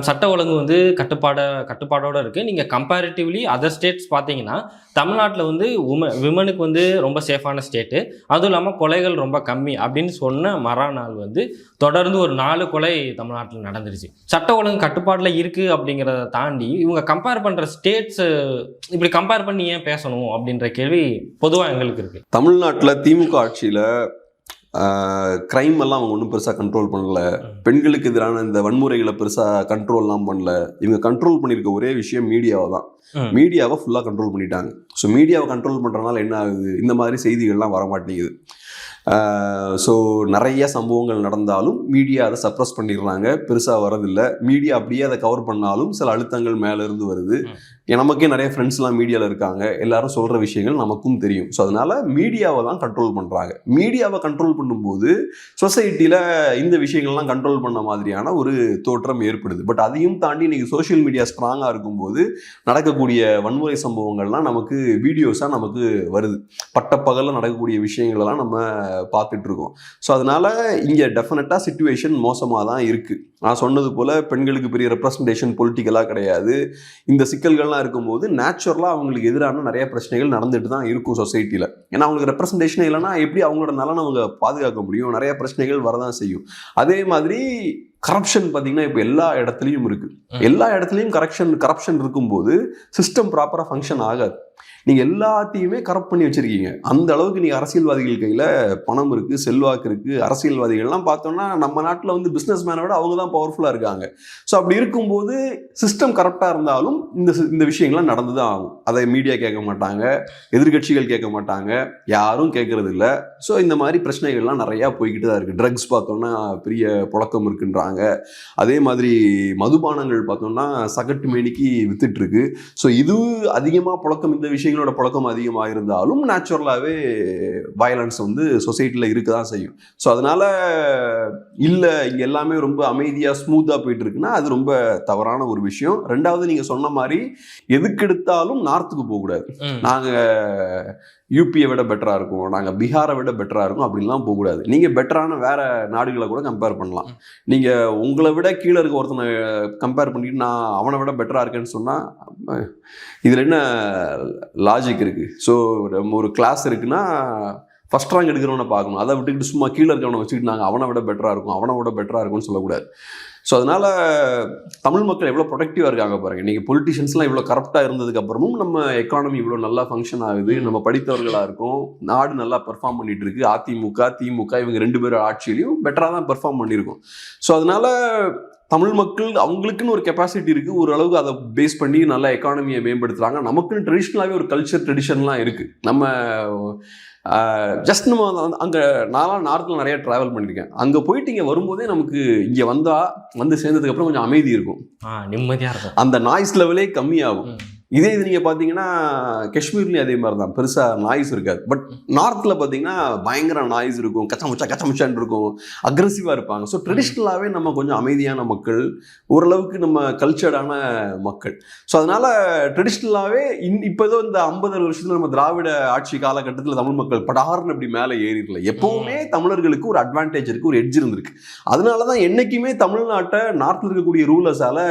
சட்ட ஒழுங்கு கட்டுப்பாடோட இருக்கு. நீங்க கம்பேரிட்டிவ்லி அதர் ஸ்டேட்ஸ் பார்த்தீங்கன்னா தமிழ்நாட்டில் விமனுக்கு ரொம்ப சேஃபான ஸ்டேட்டு, அதுவும் இல்லாமல் கொலைகள் ரொம்ப கம்மி அப்படின்னு சொன்ன மறுநாள் தொடர்ந்து ஒரு 4 கொலை தமிழ்நாட்டில் நடந்துருச்சு. சட்ட ஒழுங்கு கட்டுப்பாட்டில் இருக்குது அப்படிங்கிறத தாண்டி இவங்க கம்பேர் பண்ணுற ஸ்டேட்ஸ் இப்படி கம்பேர் பண்ணி ஏன் பேசணும் அப்படின்ற கேள்வி பொதுவாக எங்களுக்கு இருக்குது. தமிழ்நாட்டில் திமுக ஆட்சியில் கிரைம் எல்லாம் அவங்க ஒன்றும் பெருசாக கண்ட்ரோல் பண்ணல, பெண்களுக்கு எதிரான இந்த வன்முறைகளை பெருசாக கண்ட்ரோல்லாம் பண்ணல. இவங்க கண்ட்ரோல் பண்ணியிருக்க ஒரே விஷயம் மீடியாவை தான். மீடியாவை ஃபுல்லாக கண்ட்ரோல் பண்ணிட்டாங்க. ஸோ மீடியாவை கண்ட்ரோல் பண்ணுறதுனால என்ன ஆகுது, இந்த மாதிரி செய்திகள்லாம் வரமாட்டேங்குது. ஸோ நிறைய சம்பவங்கள் நடந்தாலும் மீடியா அதை சப்ரஸ் பண்ணிடுறாங்க, பெருசாக வரதில்லை. மீடியா அப்படியே அதை கவர் பண்ணாலும் சில அழுத்தங்கள் மேலேருந்து வருது. நமக்கே நிறைய ஃப்ரெண்ட்ஸ்லாம் மீடியாவில் இருக்காங்க, எல்லாரும் சொல்கிற விஷயங்கள் நமக்கும் தெரியும். ஸோ அதனால் மீடியாவை தான் கண்ட்ரோல் பண்ணுறாங்க. மீடியாவை கண்ட்ரோல் பண்ணும்போது சொசைட்டியில் இந்த விஷயங்கள்லாம் கண்ட்ரோல் பண்ண மாதிரியான ஒரு தோற்றம் ஏற்படுது. பட் அதையும் தாண்டி இன்றைக்கி சோஷியல் மீடியா ஸ்ட்ராங்காக இருக்கும்போது நடக்கக்கூடிய வன்முறை சம்பவங்கள்லாம் நமக்கு வீடியோஸாக நமக்கு வருது. பட்டப்பகலில் நடக்கக்கூடிய விஷயங்களெல்லாம் நம்ம பார்த்துட்ருக்கோம். ஸோ அதனால் இங்கே டெஃபினட்டாக சிச்சுவேஷன் மோசமாக தான் இருக்குது. நான் சொன்னது போல் பெண்களுக்கு பெரிய ரெப்ரசன்டேஷன் பொலிட்டிக்கலாக கிடையாது. இந்த சிக்கல்கள்லாம் இருக்கும்போது நேச்சுரலாக அவங்களுக்கு எதிரான நிறைய பிரச்சனைகள் நடந்துட்டு தான் இருக்கும் சொசைட்டியில். ஏன்னா அவங்களுக்கு ரெப்ரசன்டேஷனே இல்லைன்னா எப்படி அவங்களோட நலனை அவங்க பாதுகாக்க முடியும்? நிறைய பிரச்சனைகள் வரதான் செய்யும். அதே மாதிரி கரப்ஷன் பார்த்தீங்கன்னா இப்போ எல்லா இடத்துலையும் இருக்குது. எல்லா இடத்துலையும் கரப்ஷன் இருக்கும்போது சிஸ்டம் ப்ராப்பராக ஃபங்க்ஷன் ஆகாது. நீங்கள் எல்லாத்தையுமே கரப்ட் பண்ணி வச்சுருக்கீங்க. அந்த அளவுக்கு நீங்கள் அரசியல்வாதிகள் கையில் பணம் இருக்குது, செல்வாக்கு இருக்குது. அரசியல்வாதிகள்லாம் பார்த்தோம்னா நம்ம நாட்டில் வந்து பிஸ்னஸ் மேனை விட அவங்க தான் பவர்ஃபுல்லாக இருக்காங்க. ஸோ அப்படி இருக்கும்போது சிஸ்டம் கரெக்டாக இருந்தாலும் இந்த விஷயங்கள்லாம் நடந்து தான் ஆகும். அதை மீடியா கேட்க மாட்டாங்க, எதிர்கட்சிகள் கேட்க மாட்டாங்க, யாரும் கேட்கறது இல்லை. ஸோ இந்த மாதிரி பிரச்சனைகள்லாம் நிறையா போய்கிட்டு தான் இருக்குது. ட்ரக்ஸ் பார்த்தோம்னா பெரிய புழக்கம் இருக்குன்றாங்க. அதே மாதிரி மதுபானங்கள் பார்த்தோம்னா சகட்டு மேனிக்கு வித்துட்டு இருக்கு. ஸோ இது அதிகமாக புழக்கம், இந்த விஷயங்களோட புழக்கம் அதிகமாக இருந்தாலும் நேச்சுரலாகவே வயலன்ஸ் வந்து சொசைட்டியில் இருக்க தான் செய்யும். ஸோ அதனால இல்லை இங்கே எல்லாமே ரொம்ப அமைதியாக ஸ்மூத்தாக போயிட்டு இருக்குன்னா அது ரொம்ப தவறான ஒரு விஷயம். ரெண்டாவது நீங்கள் சொன்ன மாதிரி எதுக்கெடுத்தாலும் நார்த்துக்கு போகக்கூடாது. நாங்கள் யூபியை விட பெட்டராக இருக்கும், நாங்கள் பீகாரை விட பெட்டராக இருக்கும் அப்படின்லாம் போகக்கூடாது. நீங்கள் பெட்டரான வேறு நாடுகளை கூட கம்பேர் பண்ணலாம். நீங்கள் உங்களை விட கீழே இருக்க ஒருத்தனை கம்பேர் பண்ணிட்டு நான் அவனை விட பெட்டராக இருக்கேன்னு சொன்னால் இதில் என்ன லாஜிக் இருக்குது? ஸோ ஒரு கிளாஸ் இருக்குன்னா ஃபஸ்ட் ரேங்க் எடுக்கிறவனை பார்க்கணும். அதை விட்டுக்கிட்டு சும்மா கீழே இருக்கவனை வச்சுக்கிட்டு நாங்கள் அவனை விட பெட்டராக இருக்கும், அவனை விட பெட்டராக இருக்கும்னு சொல்லக்கூடாது. ஸோ அதனால் தமிழ் மக்கள் எவ்வளோ ப்ரொடக்டிவாக இருக்காங்க பாருங்கள். இன்றைக்கி பொலிட்டிஷியன்ஸ்லாம் இவ்வளோ கரப்டாக இருந்ததுக்கப்புறமும் நம்ம எக்கானமி இவ்வளோ நல்லா ஃபங்க்ஷன் ஆகுது, நம்ம படித்தவர்களாக இருக்கும், நாடு நல்லா பெர்ஃபார்ம் பண்ணிகிட்டு இருக்கு. அதிமுக திமுக இவங்க 2 பேரும் ஆட்சியிலையும் பெட்டராக தான் பெர்ஃபார்ம் பண்ணியிருக்கோம். ஸோ அதனால் தமிழ் மக்கள் அவங்களுக்குன்னு ஒரு கெப்பாசிட்டி இருக்குது, ஓரளவுக்கு அதை பேஸ் பண்ணி நல்லா எக்கானமியை மேம்படுத்துகிறாங்க. நமக்குன்னு ட்ரெடிஷ்னலாகவே ஒரு கல்ச்சர் ட்ரெடிஷன்லாம் இருக்குது. நம்ம ஜஸ்ட் நம்ம அங்கே நான்லாம் நார்த்தில் நிறைய ட்ராவல் பண்ணியிருக்கேன். அங்கே போயிட்டு இங்கே வரும்போதே நமக்கு இங்கே வந்து சேர்ந்ததுக்கப்புறம் கொஞ்சம் அமைதி இருக்கும், நிம்மதியாக இருக்கும், அந்த நாய்ஸ் லெவலே கம்மியாகும். இதே இது நீங்கள் பார்த்தீங்கன்னா காஷ்மீர்லேயும் அதே மாதிரி தான், பெருசாக நாய்ஸ் இருக்காது. பட் நார்த்தில் பார்த்தீங்கன்னா பயங்கர நாய்ஸ் இருக்கும், கச்சமுச்சான்னு இருக்கும், அக்ரெசிவாக இருப்பாங்க. ஸோ ட்ரெடிஷ்னலாகவே நம்ம கொஞ்சம் அமைதியான மக்கள், ஓரளவுக்கு நம்ம கல்ச்சர்டான மக்கள். ஸோ அதனால் ட்ரெடிஷ்னலாகவே இப்போ ஏதோ இந்த 50 வருஷத்தில் நம்ம திராவிட ஆட்சி காலகட்டத்தில் தமிழ் மக்கள் படார்னு அப்படி மேலே ஏறிடல. எப்போவுமே தமிழர்களுக்கு ஒரு அட்வான்டேஜ் இருக்குது, ஒரு எட்ஜ் இருந்திருக்கு. அதனால தான் என்றைக்குமே தமிழ்நாட்டை நார்த்தில் இருக்கக்கூடிய ரூலர்ஸால்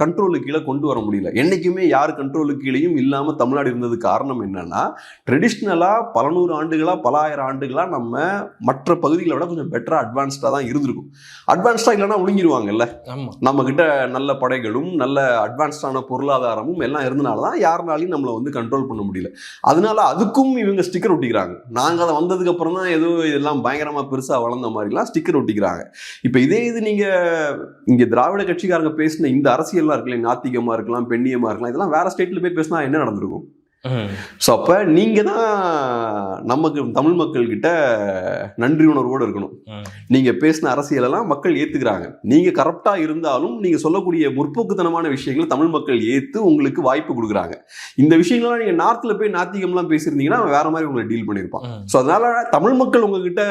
கண்ட்ரோலுக்கு கீழே கொண்டு வர முடியல. என்றைக்குமே யார் கண்ட்ரோலுக்கு கீழேயும் இல்லாமல் தமிழ்நாடு இருந்தது காரணம் என்னன்னா, ட்ரெடிஷ்னலாக பல 100 ஆண்டுகளாக பல 1000 ஆண்டுகளாக நம்ம மற்ற பகுதிகளை விட கொஞ்சம் பெட்டராக அட்வான்ஸ்டாக தான் இருந்திருக்கும். அட்வான்ஸ்டாக இல்லைன்னா ஒழுங்கிடுவாங்கல்ல. நம்ம கிட்ட நல்ல படைகளும் நல்ல அட்வான்ஸ்டான பொருளாதாரமும் எல்லாம் இருந்தனால தான் யாருனாலையும் நம்மளை வந்து கண்ட்ரோல் பண்ண முடியல. அதனால அதுக்கும் இவங்க ஸ்டிக்கர் ஒட்டிக்கிறாங்க. நாங்கள் அதை வந்ததுக்கு அப்புறம் தான் ஏதோ இதெல்லாம் பயங்கரமாக பெருசாக வளர்ந்த மாதிரிலாம் ஸ்டிக்கர் ஒட்டிக்கிறாங்க. இப்போ இதே இது நீங்கள் இங்கே திராவிட கட்சிக்காரங்க பேசின இந்த அரசியல்லாம் இருக்கலாம், நாத்திகமாக இருக்கலாம், பெண்ணியமாக இருக்கலாம், இதெல்லாம் வேற ஸ்டேட்ல போய் பேசினா என்ன நடந்திருக்கும்? ஸோ அப்போ நீங்கள் தான் நமக்கு தமிழ் மக்கள்கிட்ட நன்றி உணர்வோடு இருக்கணும். நீங்கள் பேசின அரசியலெல்லாம் மக்கள் ஏற்றுக்கிறாங்க. நீங்கள் கரெக்டாக இருந்தாலும் நீங்கள் சொல்லக்கூடிய முற்போக்குத்தனமான விஷயங்களை தமிழ் மக்கள் ஏற்று உங்களுக்கு வாய்ப்பு கொடுக்குறாங்க. இந்த விஷயங்கள்லாம் நீங்கள் நார்த்தில் போய் நாத்திகம்லாம் பேசியிருந்தீங்கன்னா வேற மாதிரி உங்களை டீல் பண்ணியிருப்பான். ஸோ அதனால தமிழ் மக்கள் உங்ககிட்ட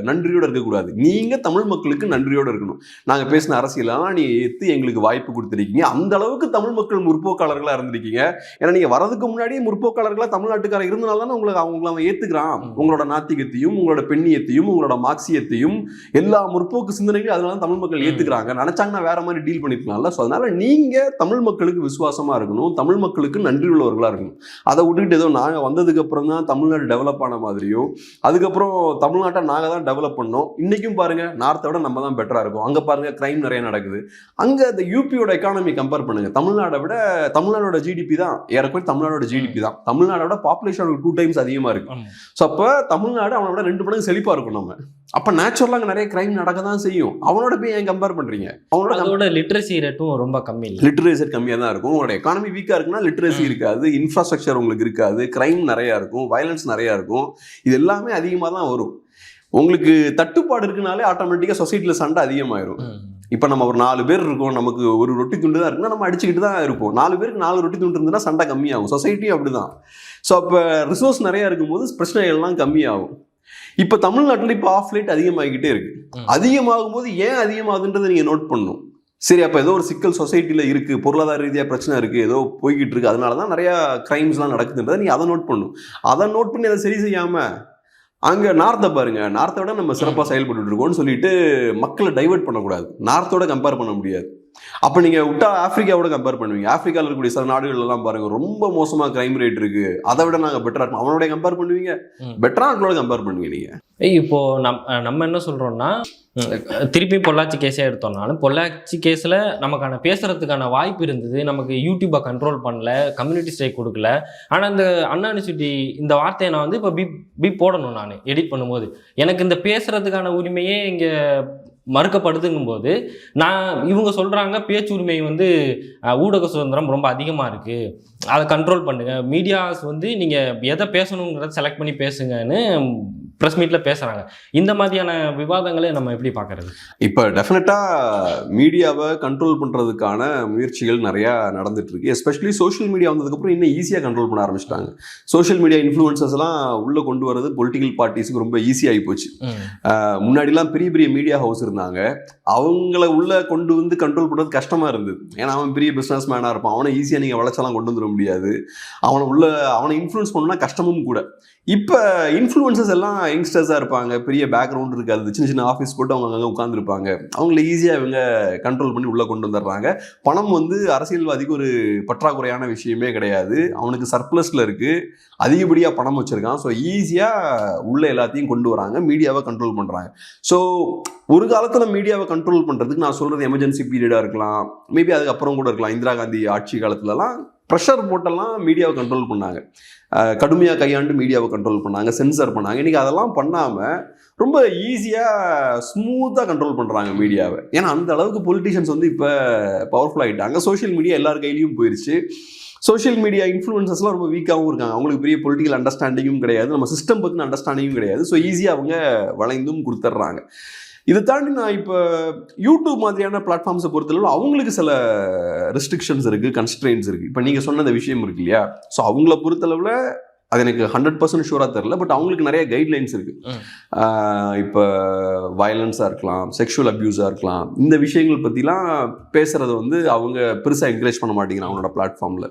நன்றியோடு இருக்கக்கூடாது, நீங்கள் தமிழ் மக்களுக்கு நன்றியோடு இருக்கணும். நாங்கள் பேசின அரசியலெல்லாம் நீங்கள் ஏற்று எங்களுக்கு வாய்ப்பு கொடுத்துருக்கீங்க. அந்த அளவுக்கு தமிழ் மக்கள் முற்போக்காளர்களாக இருந்திருக்கீங்க. ஏன்னா நீங்கள் வரதுக்கு முன்னாடி முற்போக்காளர்களாக தமிழ்நாட்டுக்கார இருந்தனால தான் உங்களுக்கு அவங்கள ஏத்துக்கிறான். உங்களோட நாத்திகத்தையும் உங்களோட பெண்ணியத்தையும் உங்களோட மார்க்சியத்தையும் எல்லா முற்போக்கு சிந்தனைகளும் அதனால தமிழ் மக்கள் ஏத்துக்கிறாங்க. நினைச்சாங்கன்னா வேற மாதிரி டீல் பண்ணிருக்கலாம்ல. ஸோ அதனால நீங்க தமிழ் மக்களுக்கு விசுவாசமா இருக்கணும், தமிழ் மக்களுக்கு நன்றி உள்ளவர்களா இருக்கணும். அதை விட்டுக்கிட்டு ஏதோ நாங்கள் வந்ததுக்கு அப்புறம் தான் தமிழ்நாடு டெவலப் ஆன மாதிரியோ, அதுக்கப்புறம் தமிழ்நாட்டை நாங்கள் தான் டெவலப் பண்ணோம். இன்னைக்கும் பாருங்க நார்த்தை விட நம்ம தான் பெட்டரா இருக்கும். அங்க பாருங்க கிரைம் நிறைய நடக்குது. அங்க இந்த யூபியோட எக்கானமி கம்பேர் பண்ணுங்க, தமிழ்நாடை விட தமிழ்நாடோட ஜிடிபி தான் ஏறக்குறைய தமிழ்நாடோட ஜிடிபி தான் தமிழ்நாடோட பாப்புலேஷன் 2 டைம்ஸ் அதிகமா இருக்கு. ஸோ அப்போ தமிழ்நாடு அவனோட 2 மடங்கு செழிப்பா இருக்கும். நம்ம அப்போ நேச்சுரலாக அங்கே நிறைய கிரைம் நடக்க தான் செய்யும். அவனோட போய் ஏன் கம்பேர் பண்றீங்க? அவனோட லிட்ரஸி ரேட்டும் ரொம்ப கம்மி. லிட்ரஸி ரேட் கம்மியாக தான் இருக்கும். உங்களோட எக்கானமி வீக்காக இருக்குன்னா லிட்ரஸி இருக்காது, இன்ஃப்ராஸ்ட்ரக்சர் உங்களுக்கு இருக்காது, கிரைம் நிறையா இருக்கும், வயலன்ஸ் நிறையா இருக்கும். இது எல்லாமே அதிகமாக தான் வரும். உங்களுக்கு தட்டுப்பாடு இருக்குனாலே ஆட்டோமேட்டிக்காக சொசைட்டியில் சண்டை அதிகமாயிரும். இப்போ நம்ம ஒரு 4 பேர் இருக்கோம், நமக்கு ஒரு ரொட்டி துண்டு தான் இருக்குன்னா நம்ம அடிச்சுக்கிட்டு தான் இருப்போம். 4 பேருக்கு 4 ரொட்டி துண்டு இருந்ததுன்னா சண்டை கம்மியாகும். சொசைட்டியும் அப்படிதான். ஸோ அப்போ ரிசோர்ஸ் நிறையா இருக்கும்போது பிரச்சனைகள்லாம் கம்மியாகும். இப்போ தமிழ்நாட்டில் இப்போ ஆஃப் லைட் அதிகமாகிக்கிட்டே இருக்கு. அதிகமாகும் போது ஏன் அதிகமாகுதுன்றதை நீங்கள் நோட் பண்ணணும். சரி, அப்போ ஏதோ ஒரு சிக்கல் சொசைட்டியில் இருக்குது, பொருளாதார ரீதியாக பிரச்சனை இருக்குது, ஏதோ போய்கிட்டு இருக்குது, அதனால தான் நிறையா கிரைம்ஸ்லாம் நடக்குதுன்றதை நீங்கள் அதை நோட் பண்ணணும். அதை நோட் பண்ணி அதை சரி செய்யாமல் அங்கே நார்த்தை பாருங்க, நார்த்தை விட நம்ம சிறப்பாக செயல்பட்டு இருக்கோம்னு சொல்லிட்டு மக்களை டைவெர்ட் பண்ணக்கூடாது. நார்த்தோட கம்பேர் பண்ண முடியாது. அப்போ நீங்கள் விட்டா ஆப்பிரிக்காவோட கம்பேர் பண்ணுவீங்க. ஆப்பிரிக்காவில் இருக்கக்கூடிய சில நாடுகள்லாம் பாருங்க ரொம்ப மோசமாக கிரைம் ரேட் இருக்கு, அதை விட நாங்கள் பெட்டராக இருப்போம், அவனோட கம்பேர் பண்ணுவீங்க, பெட்டராக அவங்களோட கம்பேர் பண்ணுவீங்க நீங்கள். இப்போ நம்ம என்ன சொல்றோம்னா, திருப்பி பொள்ளாச்சி கேஸே எடுத்தோம்னாலும் பொள்ளாச்சி கேஸில் நமக்கான பேசுறதுக்கான வாய்ப்பு இருந்தது, நமக்கு யூடியூப்பை கண்ட்ரோல் பண்ணல, கம்யூனிட்டி ஸ்ட்ரைக் கொடுக்கல. ஆனால் இந்த அண்ணா யூனிவர்சிட்டி இந்த வார்த்தையை நான் வந்து இப்போ பீப் போடணும், நான் எடிட் பண்ணும்போது எனக்கு இந்த பேசுறதுக்கான உரிமையே இங்கே மறுக்கப்படுதுங்கும் போது இவங்க சொல்றாங்க பேச்சு உரிமை வந்து ஊடக சுதந்திரம் ரொம்ப அதிகமா இருக்கு, அதை கண்ட்ரோல் பண்ணுங்க, மீடியாஸ் வந்து நீங்க எதை பேசணுங்கிறத செலக்ட் பண்ணி பேசுங்கன்னு ப்ரெஸ் மீட்டில் பேசுகிறாங்க. இந்த மாதிரியான விவாதங்களை நம்ம எப்படி பார்க்கறது? இப்போ டெஃபினட்டாக மீடியாவை கண்ட்ரோல் பண்ணுறதுக்கான முயற்சிகள் நிறையா நடந்துட்டு இருக்கு. எஸ்பெஷலி சோஷியல் மீடியா வந்ததுக்கப்புறம் இன்னும் ஈஸியாக கண்ட்ரோல் பண்ண ஆரம்பிச்சிட்டாங்க. சோஷியல் மீடியா இன்ஃப்ளூயன்சஸ்லாம் உள்ளே கொண்டு வரது பொலிட்டிக்கல் பார்ட்டிஸுக்கு ரொம்ப ஈஸியாகி போச்சு. முன்னாடிலாம் பெரிய பெரிய மீடியா ஹவுஸ் இருந்தாங்க, அவங்கள உள்ளே கொண்டு வந்து கண்ட்ரோல் பண்ணுறது கஷ்டமாக இருந்தது. ஏன்னா அவன் பெரிய பிஸ்னஸ் மேனாக இருப்பான், அவனை ஈஸியாக நீங்கள் வளர்ச்சலாம் கொண்டு வந்துட முடியாது, அவனை இன்ஃப்ளூயன்ஸ் பண்ணணும்னா கஷ்டமும் கூட. இப்போ இன்ஃப்ளூயன்சஸ் எல்லாம் யங்ஸ்டர்ஸாக இருப்பாங்க, பெரிய பேக்ரவுண்ட் இருக்காது, சின்ன சின்ன ஆஃபீஸ் போட்டு அவங்க அங்கே உட்காந்துருப்பாங்க, அவங்கள ஈஸியாக இவங்க கண்ட்ரோல் பண்ணி உள்ளே கொண்டு வந்துடுறாங்க. பணம் வந்து அரசியல்வாதிக்கு ஒரு பற்றாக்குறையான விஷயமே கிடையாது, அவனுக்கு சர்ப்ளஸில் இருக்குது, அதிகப்படியாக பணம் வச்சுருக்கான். ஸோ ஈஸியாக உள்ள எல்லாத்தையும் கொண்டு வராங்க, மீடியாவை கண்ட்ரோல் பண்ணுறாங்க. ஸோ ஒரு காலத்தில் மீடியாவை கண்ட்ரோல் பண்ணுறதுக்கு நான் சொல்கிறது எமர்ஜென்சி பீரியடாக இருக்கலாம், மேபி அதுக்கப்புறம் கூட இருக்கலாம். இந்திரா காந்தி ஆட்சி காலத்துலலாம் ப்ரெஷர் போட்டெல்லாம் மீடியாவை கண்ட்ரோல் பண்ணாங்க, கடுமையாக கையாண்டு மீடியாவை கண்ட்ரோல் பண்ணாங்க, சென்சர் பண்ணாங்க. இன்றைக்கி அதெல்லாம் பண்ணாமல் ரொம்ப ஈஸியாக ஸ்மூத்தாக கண்ட்ரோல் பண்ணுறாங்க மீடியாவை. ஏன்னா அந்த அளவுக்கு பொலிட்டிஷியன்ஸ் வந்து இப்போ பவர்ஃபுல் ஆகிட்டாங்க. சோஷியல் மீடியா எல்லார் கையிலையும் போயிடுச்சு. சோஷியல் மீடியா இன்ஃப்ளூயன்சஸ்லாம் ரொம்ப வீக்காகவும் இருக்காங்க, அவங்களுக்கு பெரிய பொலிட்டிக்கல் அண்டர்ஸ்டாண்டிங்கும் கிடையாது, நம்ம சிஸ்டம் பற்றின அண்டர்ஸ்டாண்டிங்கும் கிடையாது. ஸோ ஈஸியாக அவங்க வளைந்தும் கொடுத்துட்றாங்க. இதை தாண்டி நான் இப்போ யூடியூப் மாதிரியான பிளாட்ஃபார்ம்ஸை பொறுத்தளவு அவங்களுக்கு சில ரெஸ்ட்ரிக்ஷன்ஸ் இருக்குது, கன்ஸ்ட்ரெயின்ஸ் இருக்குது. இப்போ நீங்கள் சொன்ன அந்த விஷயம் இருக்கு இல்லையா, ஸோ அவங்கள பொறுத்தளவில் அது எனக்கு 100% ஷூராக தெரில, பட் அவங்களுக்கு நிறைய கைட்லைன்ஸ் இருக்குது. இப்போ வயலன்ஸாக இருக்கலாம், செக்ஷுவல் அப்யூஸாக இருக்கலாம், இந்த விஷயங்கள் பற்றிலாம் பேசுகிறத வந்து அவங்க பெருசாக என்கரேஜ் பண்ண மாட்டேங்கிறாங்க அவனோட பிளாட்ஃபார்மில்.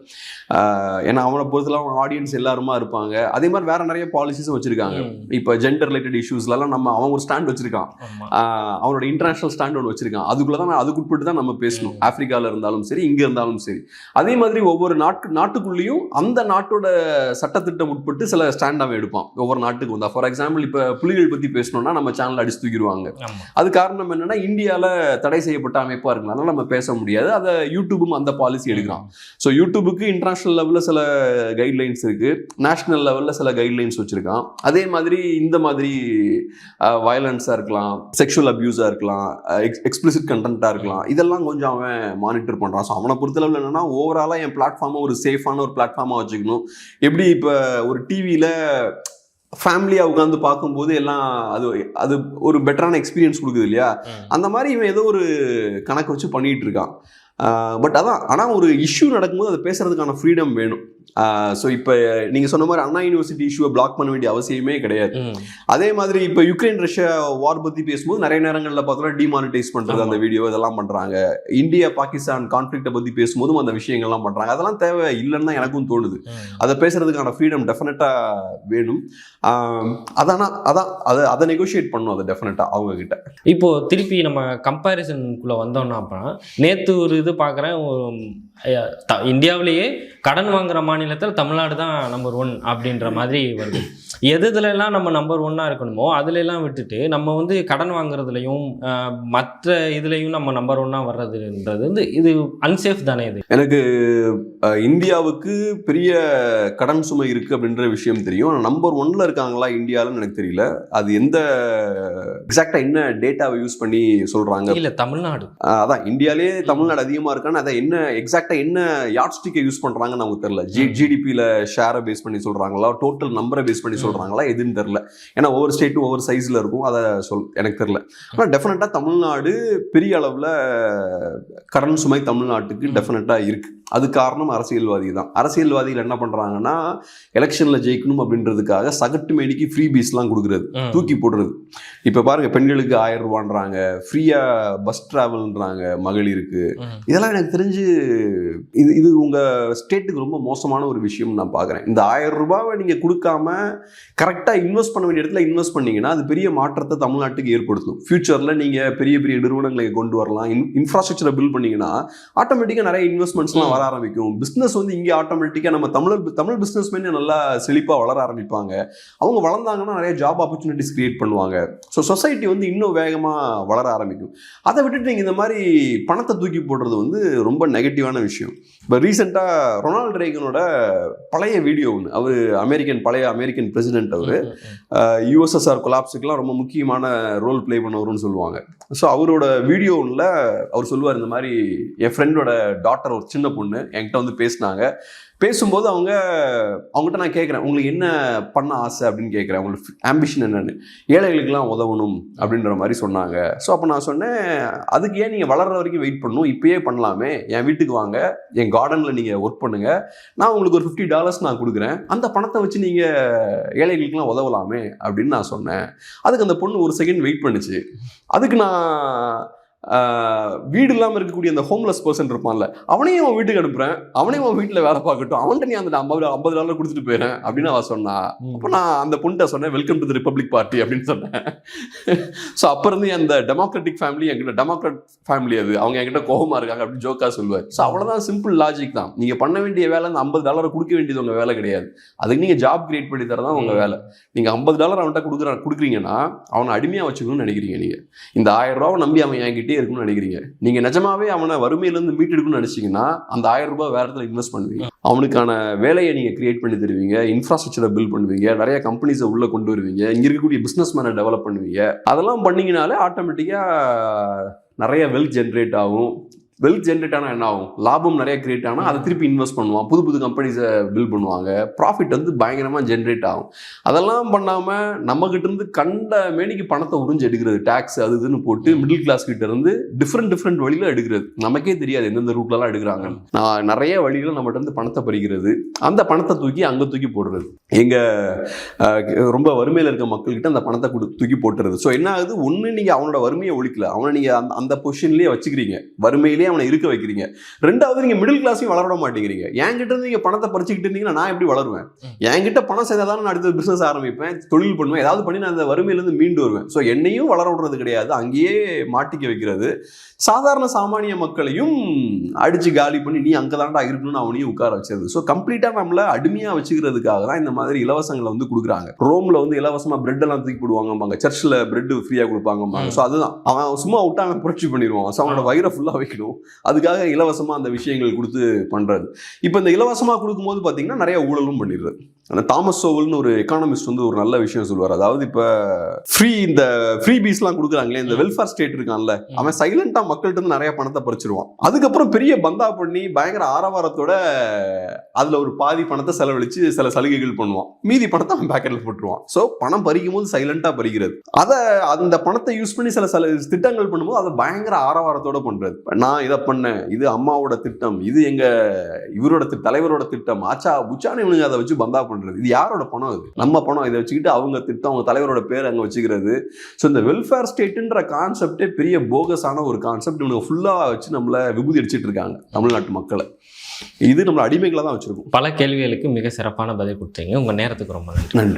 ஏன்னா அவனை பொறுத்தல அவங்க ஆடியன்ஸ் எல்லாருமா இருப்பாங்க. அதே மாதிரி வேறு நிறைய பாலிசிஸும் வச்சுருக்காங்க. இப்போ ஜெண்டர் ரிலேட்டட் இஷ்யூஸ்லாம் அவன் ஒரு ஸ்டாண்ட் வச்சுருக்கான், அவனோட இன்டர்நேஷனல் ஸ்டாண்ட் ஒன்று வச்சுருக்கான், அதுக்குள்ளே தான் அதுக்குட்பட்டு தான் நம்ம பேசணும், ஆஃப்ரிக்காவில் இருந்தாலும் சரி இங்கே இருந்தாலும் சரி. அதே மாதிரி ஒவ்வொரு நாட்டுக்குள்ளேயும் அந்த நாட்டோட சட்டத்திட்டம் உட்பட்டு சில ஸ்டாண்ட் அவன் எடுப்பான் ஒவ்வொரு நாட்டுக்கு வந்தா. ஃபார் எக்ஸாம்பிள் இப்போ புலிகள் பற்றி பேசணும்னா நம்ம சேனல் அடிச்சு தூக்கிடுவாங்க. அது காரணம் என்னன்னா இந்தியாவில் தடை செய்யப்பட்ட அமைப்பாக இருக்கலாம், அதனால நம்ம பேச முடியாது. அதை யூடியூபும் அந்த பாலிசி எடுக்கிறான். ஸோ யூடியூபுக்கு இன்டர்நேஷனல் லெவலில் சில கைட்லைன்ஸ் இருக்கு, நேஷனல் லெவலில் சில கைட்லைன்ஸ் வச்சிருக்கான். அதே மாதிரி இந்த மாதிரி வயலன்ஸாக இருக்கலாம், செக்ஷுவல் அப்யூஸாக இருக்கலாம், எக்ஸ்பிளிசிட் கண்டென்ட்டாக இருக்கலாம், இதெல்லாம் கொஞ்சம் அவன் மானிட்டர் பண்ணுறான். ஸோ அவனை பொறுத்தளவில் என்னன்னா ஓவராலாக என் பிளாட்ஃபார்மை ஒரு சேஃபான ஒரு பிளாட்ஃபார்மாக வச்சுக்கணும். எப்படி இப்போ ஒரு டிவியில் ஃபேமிலியாக உட்காந்து பார்க்கும்போது எல்லாம் அது ஒரு பெட்டரான எக்ஸ்பீரியன்ஸ் கொடுக்குது இல்லையா, அந்த மாதிரி இவன் ஏதோ ஒரு கணக்கு வச்சு பண்ணிகிட்டு இருக்கான். பட் அதான், ஆனால் ஒரு இஷ்யூ நடக்கும்போது அதை பேசுறதுக்கான ஃப்ரீடம் வேணும். ஸோ இப்போ நீங்கள் சொன்ன மாதிரி அண்ணா யூனிவர்சிட்டி இஷ்யூவை பிளாக் பண்ண வேண்டிய அவசியமே கிடையாது. அதே மாதிரி இப்போ யுக்ரைன் ரஷ்யா வார் பற்றி பேசும்போது நிறைய நேரங்களில் பார்த்தோன்னா டிமானிட்டைஸ் பண்ணுறது அந்த வீடியோ இதெல்லாம் பண்ணுறாங்க. இந்தியா பாகிஸ்தான் கான்ஃப்ளிக்டை பற்றி பேசும்போதும் அந்த விஷயங்கள்லாம் பண்ணுறாங்க. அதெல்லாம் தேவை இல்லைன்னு தான் எனக்கும் தோணுது. அதை பேசுறதுக்கான ஃப்ரீடம் டெஃபினட்டாக வேணும். அதை நெகோஷியேட் பண்ணணும், அதை டெஃபினட்டாக அவங்க கிட்ட. இப்போ திருப்பி நம்ம கம்பேரிசனுக்குள்ளே வந்தோம்னா, அப்புறம் நேற்று ஒரு இது பார்க்குறேன், இந்தியாவிலேயே கடன் வாங்குற மாநிலத்தில் தமிழ்நாடு தான் நம்பர் 1 அப்படின்ற மாதிரி வருது. எதுலலாம் நம்ம நம்பர் 1 இருக்கணுமோ அதுலலாம் விட்டுட்டு நம்ம வந்து கடன் வாங்குறதுலையும் மற்ற இதுலையும் நம்ம நம்பர் 1 வர்றதுன்றது வந்து இது அன்சேஃப் தானே? இது எனக்கு இந்தியாவுக்கு பெரிய கடன் சுமை இருக்குது அப்படின்ற விஷயம் தெரியும். ஆனால் நம்பர் 1 இருக்காங்களா இந்தியாவில்னு எனக்கு தெரியல. அது எந்த எக்ஸாக்டாக என்ன டேட்டாவை யூஸ் பண்ணி சொல்கிறாங்க? இல்லை, தமிழ்நாடு அதான் இந்தியாவிலே தமிழ்நாடு அதிகமாக இருக்கான்னு அதை என்ன எக்ஸாக்டாக என்ன யாட்ஸ்டிக்கை யூஸ் பண்ணுறாங்கன்னு நமக்கு தெரியல. ஜிடிபியில் ஷேரை பேஸ் பண்ணி சொல்கிறாங்களா, டோட்டல் நம்பரை பேஸ் பண்ணி சொல்கிறாங்களா, எதுன்னு தெரில. ஏன்னா ஒவ்வொரு ஸ்டேட்டும் ஒவ்வொரு சைஸில் இருக்கும், அதை எனக்கு தெரில. ஆனால் டெஃபினட்டாக தமிழ்நாடு பெரிய அளவில் கடன் சுமை தமிழ்நாட்டுக்கு டெஃபினட்டாக இருக்குது. அது காரணம் அரசியல்வாதி தான். அரசியல்வாதிகள் என்ன பண்ணுறாங்கன்னா எலெக்ஷனில் ஜெயிக்கணும் அப்படின்றதுக்காக சகட்டு மேனிக்கு ஃப்ரீ பீஸ்லாம் கொடுக்குறது, தூக்கி போடுறது. இப்போ பாருங்கள், பெண்களுக்கு 1000 ரூபான்றாங்க, ஃப்ரீயாக பஸ் ட்ராவல்ன்றாங்க மகளிருக்கு. இதெல்லாம் எனக்கு தெரிஞ்சு இது உங்கள் ஸ்டேட்டுக்கு ரொம்ப மோசமான ஒரு விஷயம் நான் பார்க்குறேன். இந்த 1000 ரூபாவை நீங்கள் கொடுக்காம கரெக்டாக இன்வெஸ்ட் பண்ண வேண்டிய இடத்துல இன்வெஸ்ட் பண்ணீங்கன்னா அது பெரிய மாற்றத்தை தமிழ்நாட்டுக்கு ஏற்படுத்தும். ஃபியூச்சரில் நீங்கள் பெரிய பெரிய நிறுவனங்களை கொண்டு வரலாம். இன்ஃப்ராஸ்ட்ரக்சரை பில்ட் பண்ணீங்கன்னா ஆட்டோமேட்டிக்காக நிறைய இன்வெஸ்ட்மெண்ட்ஸ்லாம் வர ஆரம்பிக்கும். பிஸ்னஸ் வந்து இங்கே ஆட்டோமேட்டிக்காக நம்ம தமிழ் பிஸ்னஸ்மேன் நல்லா செழிப்பாக வளர ஆரம்பிப்பாங்க. அவங்க வளர்ந்தாங்கன்னா நிறைய ஜாப் ஆப்பர்ச்சுனிட்டிஸ் கிரியேட் பண்ணுவாங்க. ஸோ சொசைட்டி வந்து இன்னும் வேகமாக வளர ஆரம்பிக்கும். அதை விட்டுட்டு நீங்கள் இந்த மாதிரி பணத்தை தூக்கி போடுறது வந்து ரொம்ப நெகட்டிவான விஷயம். இப்போ ரீசெண்டாக ரொனால்டு ரேகனோட பழைய வீடியோ ஒன்று, அவர் பழைய அமெரிக்கன் பிரசிடென்ட், அவர் யூஎஸ்எஸ்ஆர் கொலாப்ஸுக்கெலாம் ரொம்ப முக்கியமான ரோல் ப்ளே பண்ணவருன்னு சொல்லுவாங்க. ஸோ அவரோட வீடியோ ஒன்றில் அவர் சொல்லுவார், இந்த மாதிரி என் ஃப்ரெண்டோட டாட்டர், ஒரு சின்ன பொண்ணு என்கிட்ட வந்து பேசினாங்க. பேசும்போது அவங்ககிட்ட நான் கேட்குறேன், உங்களுக்கு என்ன பண்ண ஆசை அப்படின்னு கேட்குறேன், உங்களுக்கு ஆம்பிஷன் என்னன்னு. ஏழைகளுக்கெல்லாம் உதவணும் அப்படின்ற மாதிரி சொன்னாங்க. ஸோ அப்போ நான் சொன்னேன், அதுக்கு ஏன் நீங்கள் வளர்கிற வரைக்கும் வெயிட் பண்ணணும், இப்பயே பண்ணலாமே, என் வீட்டுக்கு வாங்க, என் கார்டனில் நீங்கள் ஒர்க் பண்ணுங்கள், நான் உங்களுக்கு ஒரு $50 நான் கொடுக்குறேன், அந்த பணத்தை வச்சு நீங்கள் ஏழைகளுக்கெல்லாம் உதவலாமே அப்படின்னு நான் சொன்னேன். அதுக்கு அந்த பொண்ணு ஒரு செகண்ட் வெயிட் பண்ணிச்சு. அதுக்கு நான் வீடு இல்லாமல் இருக்கக்கூடிய அந்த ஹோம்லெஸ் பர்சன் இருப்பான்ல, அவனையும் அவன் வீட்டுக்கு அனுப்புறேன், அவனையும் அவன் வீட்டில் வேலை பார்க்கட்டும், அவன்கிட்ட நீ அந்த $50 கொடுத்துட்டு போயிறேன் அப்படின்னு அவன் சொன்னா. அப்போ நான் அந்த பொண்ணுட்ட சொன்னேன், welcome to the republic party அப்படின்னு சொன்னேன். ஸோ அப்போ இருந்து அந்த டெமோக்ராட்டிக் ஃபேமிலி என்கிட்ட, டெமோக்ராட் ஃபேமிலி அது, அவங்க என்கிட்ட கோபமாக இருக்காங்க அப்படின்னு ஜோக்கா சொல்லுவார். ஸோ அவ்வளோதான், சிம்பிள் லாஜிக் தான். நீங்கள் பண்ண வேண்டிய வேலை அந்த $50 கொடுக்க வேண்டியது உங்கள் வேலை கிடையாது. அதுக்கு நீங்கள் ஜாப் கிரியேட் பண்ணி தரதான் உங்கள் வேலை. நீங்கள் $50 அவன்கிட்ட கொடுக்குறீங்கன்னா அவனை அடிமையாக வச்சுக்கணும்னு நினைக்கிறீங்க. நீங்கள் இந்த $1000 நம்பி அவன் என்கிட்ட இருக்குன்னு நினைக்கிறீங்க. நீங்க நிஜமாவே அவனை வறுமையிலிருந்து மீட்டெடுக்கணும்னு நினைச்சீங்கன்னா அந்த $1000 வேற இடத்துல இன்வெஸ்ட் பண்ணுவீங்க. அவனுக்கான வேலையை நீங்க கிரியேட் பண்ணி தருவீங்க, இன்ஃப்ராஸ்ட்ரக்சரை பில்ட் பண்ணுவீங்க, நிறைய கம்பெனிஸை உள்ள கொண்டு வருவீங்க, இங்க இருக்கக்கூடிய பிசினஸ் மேனை டெவலப் பண்ணுவீங்க. அதெல்லாம் பண்ணீங்கனாலே ஆட்டோமேட்டிக்கா நிறைய வெல்த் ஜென்ரேட் ஆகும். வெல்த் ஜென்ரேட் ஆனால் என்ன ஆகும், லாபம் நிறைய கிரியேட் ஆனால் அதை திருப்பி இன்வெஸ்ட் பண்ணுவான், புது புது கம்பெனிஸை பில்ட் பண்ணுவாங்க, ப்ராஃபிட் வந்து பயங்கரமாக ஜென்ரேட் ஆகும். அதெல்லாம் பண்ணாமல் நம்மகிட்ட இருந்து கண்ட மேனிக்கு பணத்தை உறிஞ்சு எடுக்கிறது, டேக்ஸ் அது இதுன்னு போட்டு மிடில் கிளாஸ் கிட்ட இருந்து டிஃப்ரெண்ட் வழியில் எடுக்கிறது. நமக்கே தெரியாது எந்தெந்த ரூட்லலாம் எடுக்கிறாங்க. நான் நிறைய வழிகளை நம்மகிட்ட இருந்து பணத்தை பறிக்கிறது, அந்த பணத்தை தூக்கி அங்கே தூக்கி போடுறது, எங்கள் ரொம்ப வறுமையில் இருக்க மக்கள்கிட்ட அந்த பணத்தை தூக்கி போட்டுறது. ஸோ என்ன ஆகுது, ஒன்று நீங்கள் அவனோட வறுமையை ஒழிக்கல, அவனை நீங்கள் அந்த பொசிஷன்லேயே வச்சுக்கிறீங்க, வறுமையிலேயே அவனை இருக்க வைக்கிறீங்க. ரெண்டாவது, நீங்க மிடில் கிளாஸையும் வளர மாட்டேங்கிறீங்க. என்கிட்ட இருந்து நீங்க பணத்தை பறிச்சுக்கிட்டு இருந்தீங்கன்னா நான் எப்படி வளருவேன்? என்கிட்ட பணம் சேர்ந்தாதான் நான் அடுத்த பிசினஸ் ஆரம்பிப்பேன், தொழில் பண்ணுவேன், ஏதாவது பண்ணி நான் அந்த வறுமையிலிருந்து மீண்டு வருவேன். ஸோ என்னையும் வளர விடுறது கிடையாது, அங்கேயே மாட்டிக்க வைக்கிறது. சாதாரண சாமானிய மக்களையும் அடிச்சு காலி பண்ணி நீ அங்கதான்டா இருக்கணும்னு அவனையும் உட்கார வச்சிருது. ஸோ கம்ப்ளீட்டா நம்மள அடிமையா வச்சுக்கிறதுக்காக தான் இந்த மாதிரி இலவசங்களை வந்து கொடுக்குறாங்க. ரோம்ல வந்து இலவசமா பிரெட் எல்லாம் தூக்கி போடுவாங்க, சர்ச்சில் பிரெட் ஃப்ரீயா கொடுப்பாங்க. ஸோ அதுதான், அவன் சும்மா விட்டாங்க புரட்சி பண்ணிடுவான். ஸோ அவனோட வயிறை ஃபுல்லா வைக்கணும், அதுக்காக இலவசமா அந்த விஷயங்கள் கொடுத்து பண்றது. இப்போ இந்த இலவசமா கொடுக்கும்போது பாத்தீங்கன்னா நிறைய ஊழலும் பண்ணிடுறது. அந்த தாமஸ் சோவல்னு ஒரு எக்கானமிஸ்ட் வந்து ஒரு நல்ல விஷயம் சொல்லுவார். அதாவது இப்போ இந்த ஃப்ரீ பீஸ்லாம் கொடுக்குறாங்களே, இந்த வெல்ஃபேர் ஸ்டேட் இருக்கான்ல, அவன் சைலண்டா மக்கள்கிட்ட இருந்து நிறைய பணத்தை பறிச்சிருவான். அதுக்கப்புறம் பெரிய பந்தா பண்ணி பயங்கர ஆரவாரத்தோட அதுல ஒரு பாதி பணத்தை செலவழிச்சு சில சலுகைகள் பண்ணுவான், மீதி பணத்தை அவன் பேக்கெட்ல போட்டுருவான். ஸோ பணம் பறிக்கும் போது சைலண்டா பறிக்கிறது, அந்த பணத்தை யூஸ் பண்ணி சில திட்டங்கள் பண்ணும்போது அதை பயங்கர ஆரவாரத்தோட பண்றது. நான் இதை பண்ணேன், இது அம்மாவோட திட்டம், இது இவரோட தலைவரோட திட்டம், ஆச்சா புச்சானு இவனுங்க அதை வச்சு பந்தா பண்றது. இது யாரோட பணம்? இது நம்ம பணம். இதை வச்சுக்கிட்டு அவங்க திட்டம், அவங்க தலைவரோட பேர் அங்க வச்சுக்கிறது. ஸோ இந்த வெல்ஃபேர் ஸ்டேட்ன்ற கான்செப்டே பெரிய போகஸான ஒரு கான்செப்ட். இவங்க ஃபுல்லா வச்சு நம்மள விபூதி அடிச்சிட்டு இருக்காங்க தமிழ்நாட்டு மக்களை. இது நம்மள அடிமைகளை தான் வச்சிருக்கும். பல கேள்விகளுக்கு மிக சிறப்பான பதில் கொடுத்தீங்க. உங்க நேரத்துக்கு ரொம்ப நன்றி.